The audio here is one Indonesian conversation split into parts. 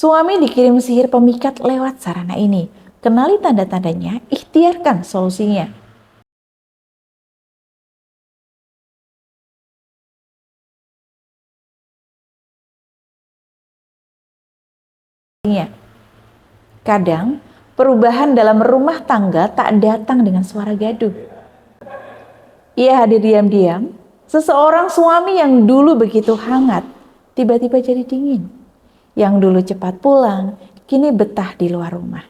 Suami dikirim sihir pemikat lewat sarana ini. Kenali tanda-tandanya, ikhtiarkan solusinya. Kadang, perubahan dalam rumah tangga tak datang dengan suara gaduh. Ia hadir diam-diam, seseorang suami yang dulu begitu hangat, tiba-tiba jadi dingin. Yang dulu cepat pulang, kini betah di luar rumah.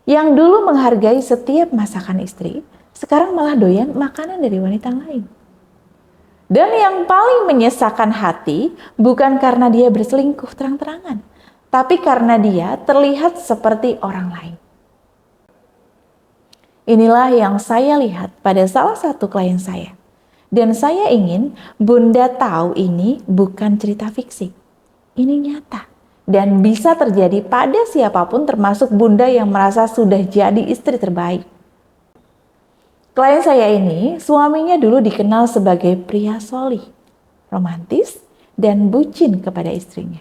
Yang dulu menghargai setiap masakan istri, sekarang malah doyan makanan dari wanita lain. Dan yang paling menyesakan hati, bukan karena dia berselingkuh terang-terangan, tapi karena dia terlihat seperti orang lain. Inilah yang saya lihat pada salah satu klien saya. Dan saya ingin Bunda tahu ini bukan cerita fiksi. Ini nyata. Dan bisa terjadi pada siapapun termasuk Bunda yang merasa sudah jadi istri terbaik. Klien saya ini, suaminya dulu dikenal sebagai pria solih, romantis, dan bucin kepada istrinya.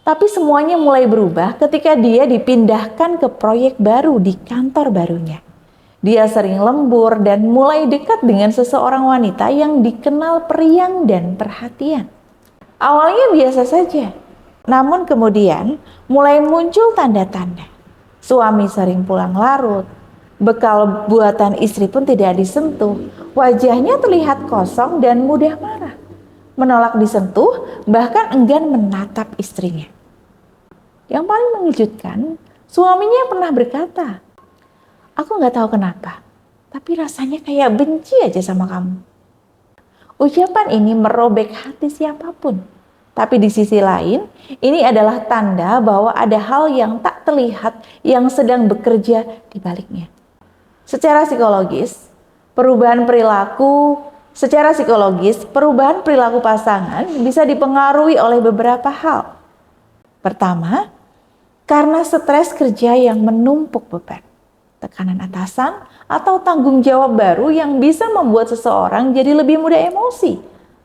Tapi semuanya mulai berubah ketika dia dipindahkan ke proyek baru di kantor barunya. Dia sering lembur dan mulai dekat dengan seseorang wanita yang dikenal periang dan perhatian. Awalnya biasa saja, namun kemudian mulai muncul tanda-tanda. Suami sering pulang larut, bekal buatan istri pun tidak disentuh, wajahnya terlihat kosong dan mudah marah. Menolak disentuh, bahkan enggan menatap istrinya. Yang paling mengejutkan, suaminya pernah berkata, "Aku gak tahu kenapa, tapi rasanya kayak benci aja sama kamu." Ucapan ini merobek hati siapapun. Tapi di sisi lain, ini adalah tanda bahwa ada hal yang tak terlihat yang sedang bekerja di baliknya. Secara psikologis, perubahan perilaku pasangan bisa dipengaruhi oleh beberapa hal. Pertama, karena stres kerja yang menumpuk beban, tekanan atasan, atau tanggung jawab baru yang bisa membuat seseorang jadi lebih mudah emosi,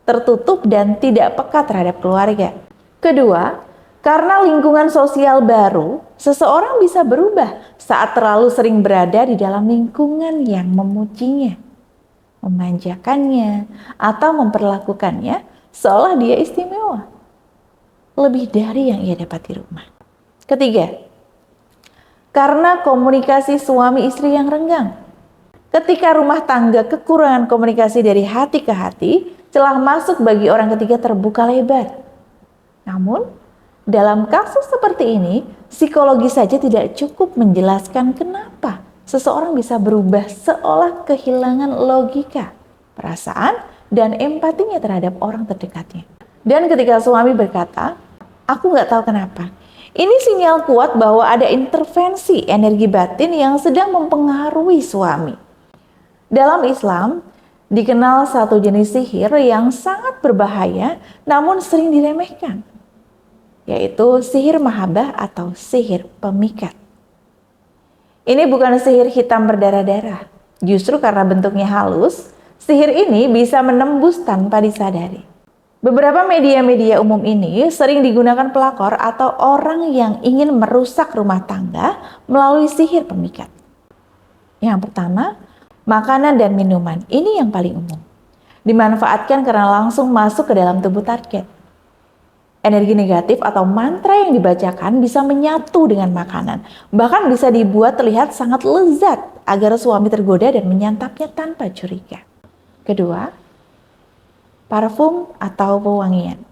tertutup dan tidak peka terhadap keluarga. Kedua, karena lingkungan sosial baru, seseorang bisa berubah saat terlalu sering berada di dalam lingkungan yang memujinya, memanjakannya, atau memperlakukannya seolah dia istimewa, lebih dari yang ia dapat di rumah. Ketiga, karena komunikasi suami istri yang renggang. Ketika rumah tangga kekurangan komunikasi dari hati ke hati, celah masuk bagi orang ketiga terbuka lebar. Namun, dalam kasus seperti ini, psikologi saja tidak cukup menjelaskan kenapa seseorang bisa berubah seolah kehilangan logika, perasaan, dan empatinya terhadap orang terdekatnya. Dan ketika suami berkata, "Aku nggak tahu kenapa," ini sinyal kuat bahwa ada intervensi energi batin yang sedang mempengaruhi suami. Dalam Islam, dikenal satu jenis sihir yang sangat berbahaya namun sering diremehkan, yaitu sihir mahabbah atau sihir pemikat. Ini bukan sihir hitam berdarah-darah. Justru karena bentuknya halus, sihir ini bisa menembus tanpa disadari. Beberapa media umum ini sering digunakan pelakor atau orang yang ingin merusak rumah tangga melalui sihir pemikat. Yang pertama, makanan dan minuman. Ini yang paling umum. Dimanfaatkan karena langsung masuk ke dalam tubuh target. Energi negatif atau mantra yang dibacakan bisa menyatu dengan makanan. Bahkan bisa dibuat terlihat sangat lezat agar suami tergoda dan menyantapnya tanpa curiga. Kedua, parfum atau pewangian.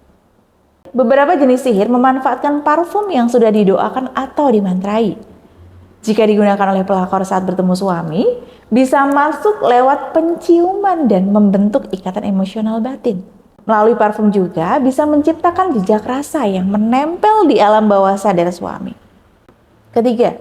Beberapa jenis sihir memanfaatkan parfum yang sudah didoakan atau dimantrai. Jika digunakan oleh pelakor saat bertemu suami, bisa masuk lewat penciuman dan membentuk ikatan emosional batin. Melalui parfum juga bisa menciptakan jejak rasa yang menempel di alam bawah sadar suami. Ketiga,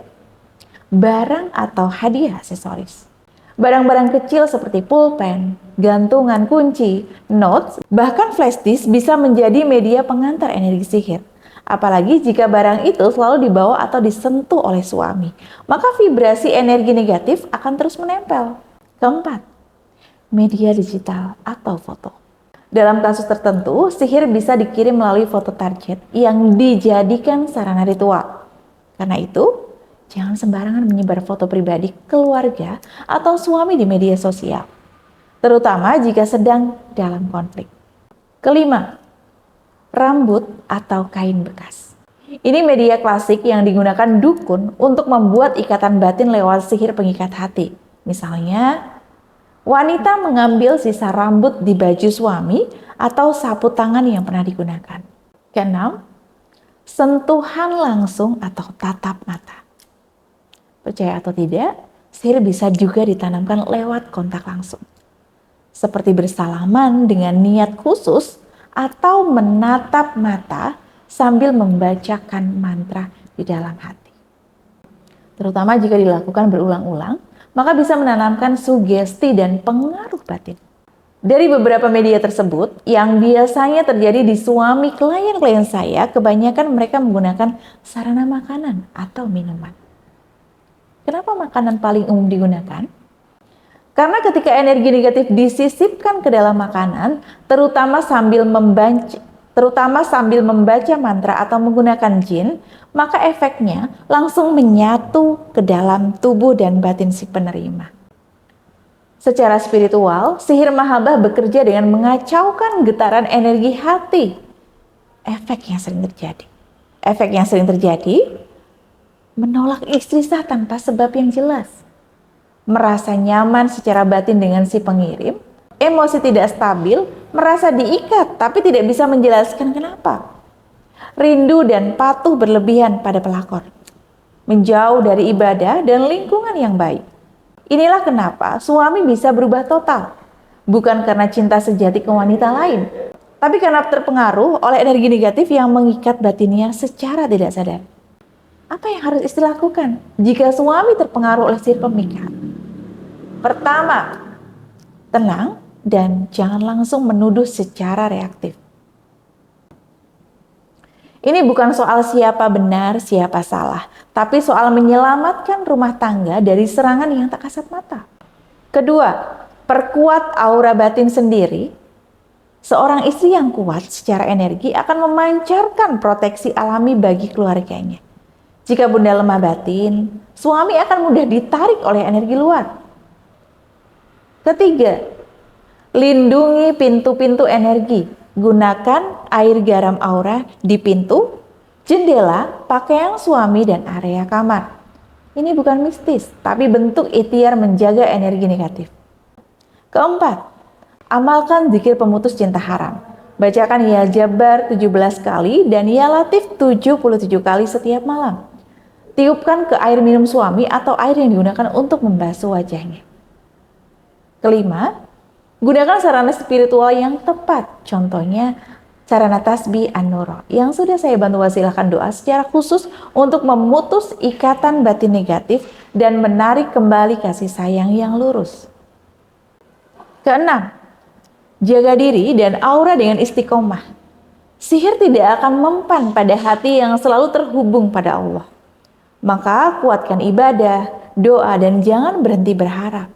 barang atau hadiah aksesoris. Barang-barang kecil seperti pulpen, gantungan kunci, notes, bahkan flash disk bisa menjadi media pengantar energi sihir. Apalagi jika barang itu selalu dibawa atau disentuh oleh suami, maka vibrasi energi negatif akan terus menempel. Keempat, media digital atau foto. Dalam kasus tertentu, sihir bisa dikirim melalui foto target yang dijadikan sarana ritual. Karena itu, jangan sembarangan menyebar foto pribadi keluarga atau suami di media sosial, terutama jika sedang dalam konflik. Kelima, rambut atau kain bekas. Ini media klasik yang digunakan dukun untuk membuat ikatan batin lewat sihir pengikat hati. Misalnya, wanita mengambil sisa rambut di baju suami atau sapu tangan yang pernah digunakan. Keenam, sentuhan langsung atau tatap mata. Percaya atau tidak, sihir bisa juga ditanamkan lewat kontak langsung. Seperti bersalaman dengan niat khusus atau menatap mata sambil membacakan mantra di dalam hati. Terutama jika dilakukan berulang-ulang, maka bisa menanamkan sugesti dan pengaruh batin. Dari beberapa media tersebut, yang biasanya terjadi di suami klien-klien saya, kebanyakan mereka menggunakan sarana makanan atau minuman. Kenapa makanan paling umum digunakan? Karena ketika energi negatif disisipkan ke dalam makanan, terutama sambil membaca mantra atau menggunakan jin, maka efeknya langsung menyatu ke dalam tubuh dan batin si penerima. Secara spiritual, sihir mahabbah bekerja dengan mengacaukan getaran energi hati. Efek yang sering terjadi, menolak istri sah tanpa sebab yang jelas. Merasa nyaman secara batin dengan si pengirim, emosi tidak stabil, merasa diikat tapi tidak bisa menjelaskan kenapa. Rindu dan patuh berlebihan pada pelakor, menjauh dari ibadah dan lingkungan yang baik. Inilah kenapa suami bisa berubah total, bukan karena cinta sejati ke wanita lain, tapi karena terpengaruh oleh energi negatif yang mengikat batinnya secara tidak sadar. Apa yang harus istri lakukan jika suami terpengaruh oleh sihir pemikat? Pertama, tenang dan jangan langsung menuduh secara reaktif. Ini bukan soal siapa benar, siapa salah, tapi soal menyelamatkan rumah tangga dari serangan yang tak kasat mata. Kedua, perkuat aura batin sendiri. Seorang istri yang kuat secara energi akan memancarkan proteksi alami bagi keluarganya. Jika bunda lemah batin, suami akan mudah ditarik oleh energi luar. Ketiga, lindungi pintu-pintu energi. Gunakan air garam aura di pintu, jendela, pakaian suami, dan area kamar. Ini bukan mistis, tapi bentuk ikhtiar menjaga energi negatif. Keempat, amalkan zikir pemutus cinta haram. Bacakan Ya Jabbar 17 kali dan Ya Latif 77 kali setiap malam. Tiupkan ke air minum suami atau air yang digunakan untuk membasuh wajahnya. Kelima, gunakan sarana spiritual yang tepat. Contohnya, sarana tasbih An-Nuro yang sudah saya bantu wasilahkan doa secara khusus untuk memutus ikatan batin negatif dan menarik kembali kasih sayang yang lurus. Keenam, jaga diri dan aura dengan istiqomah. Sihir tidak akan mempan pada hati yang selalu terhubung pada Allah. Maka kuatkan ibadah, doa, dan jangan berhenti berharap.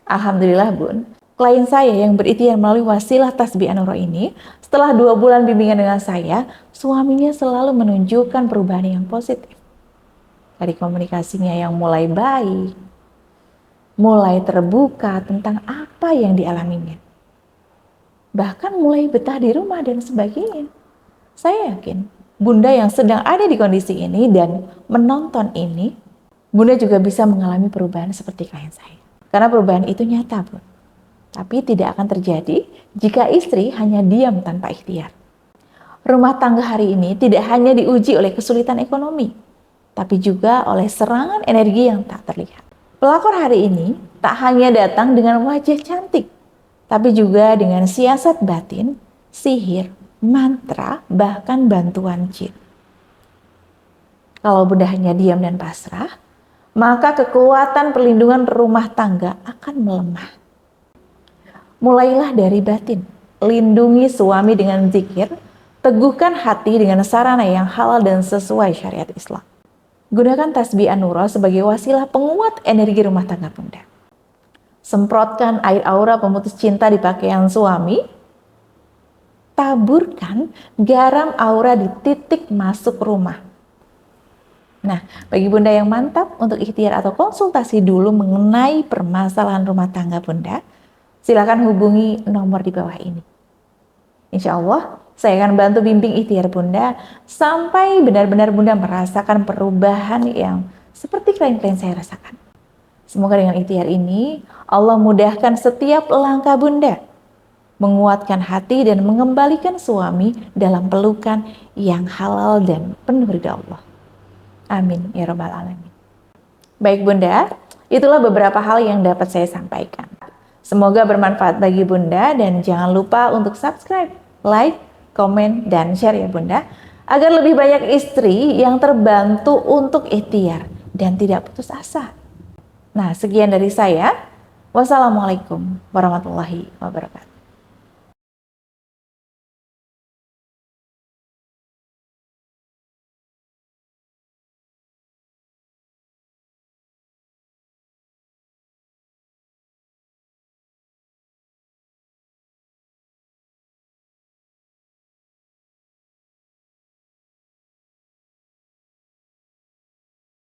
Alhamdulillah bun, klien saya yang berikhtiar melalui wasilah tasbih An-Nuro ini, setelah 2 bulan bimbingan dengan saya, suaminya selalu menunjukkan perubahan yang positif. Dari komunikasinya yang mulai baik, mulai terbuka tentang apa yang dialaminya. Bahkan mulai betah di rumah dan sebagainya. Saya yakin, bunda yang sedang ada di kondisi ini dan menonton ini, bunda juga bisa mengalami perubahan seperti klien saya. Karena perubahan itu nyata, bun. Tapi tidak akan terjadi jika istri hanya diam tanpa ikhtiar. Rumah tangga hari ini tidak hanya diuji oleh kesulitan ekonomi, tapi juga oleh serangan energi yang tak terlihat. Pelakor hari ini tak hanya datang dengan wajah cantik, tapi juga dengan siasat batin, sihir, mantra, bahkan bantuan jin. Kalau bunda hanya diam dan pasrah, maka kekuatan perlindungan rumah tangga akan melemah. Mulailah dari batin, lindungi suami dengan zikir, teguhkan hati dengan sarana yang halal dan sesuai syariat Islam. Gunakan tasbih An-Nuro sebagai wasilah penguat energi rumah tangga bunda. semprotkan air aura pemutus cinta di pakaian suami, taburkan garam aura di titik masuk rumah. Nah, bagi Bunda yang mantap untuk ikhtiar atau konsultasi dulu mengenai permasalahan rumah tangga Bunda, silakan hubungi nomor di bawah ini. Insya Allah, saya akan bantu bimbing ikhtiar Bunda sampai benar-benar Bunda merasakan perubahan yang seperti klien-klien saya rasakan. Semoga dengan ikhtiar ini, Allah mudahkan setiap langkah Bunda, menguatkan hati dan mengembalikan suami dalam pelukan yang halal dan penuh ridha Allah. Amin ya rabbal alamin. Baik Bunda, itulah beberapa hal yang dapat saya sampaikan. Semoga bermanfaat bagi Bunda dan jangan lupa untuk subscribe, like, komen, dan share ya Bunda, agar lebih banyak istri yang terbantu untuk ikhtiar dan tidak putus asa. Nah, sekian dari saya. Wassalamualaikum warahmatullahi wabarakatuh.